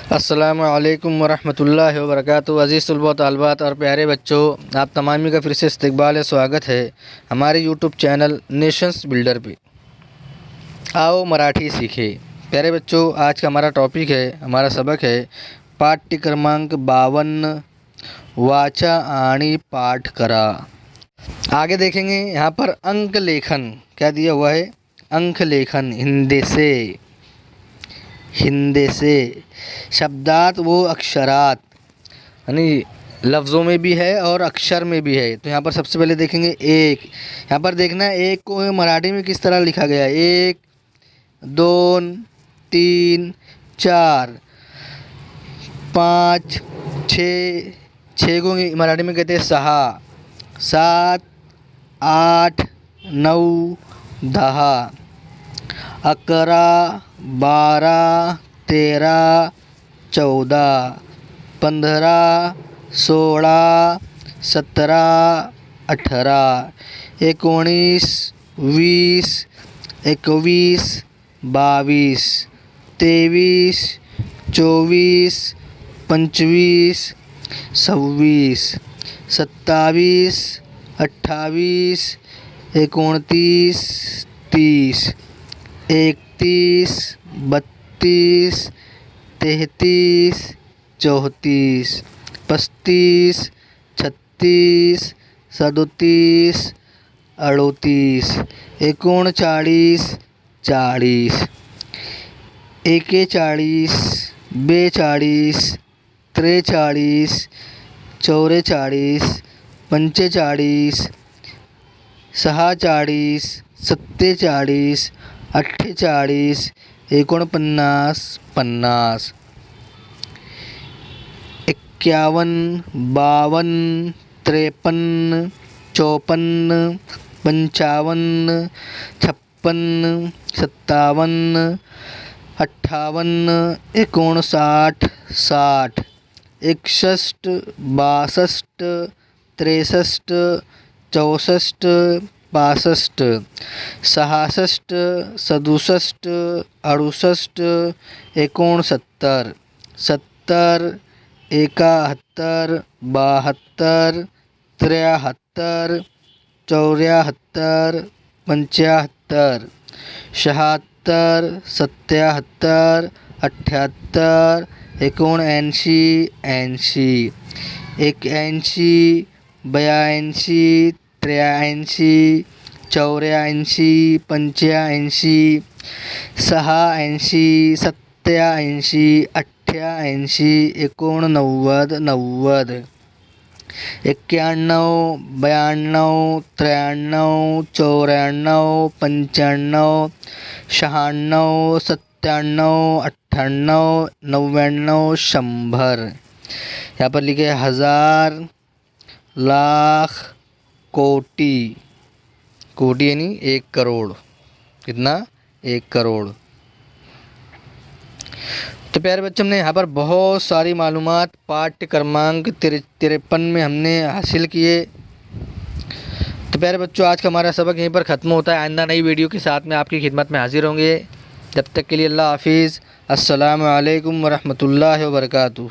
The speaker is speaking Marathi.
अस्सलामु अलैकुम वरहमतुल्लाहि वबरकातुहू। अज़ीज़ तलबा तालिबात और प्यारे बच्चों, आप तमामी का फिर से इस्तकबाल है, स्वागत है हमारे यूट्यूब चैनल नेशंस बिल्डर पे। आओ मराठी सीखे। प्यारे बच्चों, आज का हमारा टॉपिक है, हमारा सबक है पाठ्य क्रमांक 52 वाचा आणि पाठ करा। आगे देखेंगे यहाँ पर अंक लेखन क्या दिया हुआ है। अंक लेखन हिंदे से शब्दात वो अक्षरात, यानी लफ्ज़ों में भी है और अक्षर में भी है। तो यहाँ पर सबसे पहले देखेंगे एक। यहाँ पर देखना है एक को मराठी में किस तरह लिखा गया है। 1 2 3 4 5 6, 6 को मराठी में कहते हैं 6, 7 8 9 10, 11 12 13 14 15 16 17 18 19 20 21 22 23 24 25 26 27 28 29 30 31 32 33 34 35 36 37 38 39 40 41 42 43 44 45 46 47 48 49 50 51 52 53 54 55 56 57 58 59 60 61 62 63 64 65 66 67 68 69 70 71 72 73 74 75 76 77 78 79 80 81 82 83 84 85 86 87 88 89 90 91 92 93 94 95 96 97 98 99 100। यहाँ पर लिखे 1000 लाख कोटि। कोटि यानी 1 करोड़। कितना? 1 करोड़। तो प्यारे बच्चों, हमने यहाँ पर बहुत सारी मालूमात पाठ्य क्रमांक 53 में हमने हासिल किए। तो प्यारे बच्चों, आज का हमारा सबक यहीं पर ख़त्म होता है। आइंदा नई वीडियो के साथ में आपकी खिदमत में हाजिर होंगे। जब तक के लिए अल्लाह हाफिज़। अस्सलामु अलैकुम वरहमतुल्लाहि वबरकातुहू।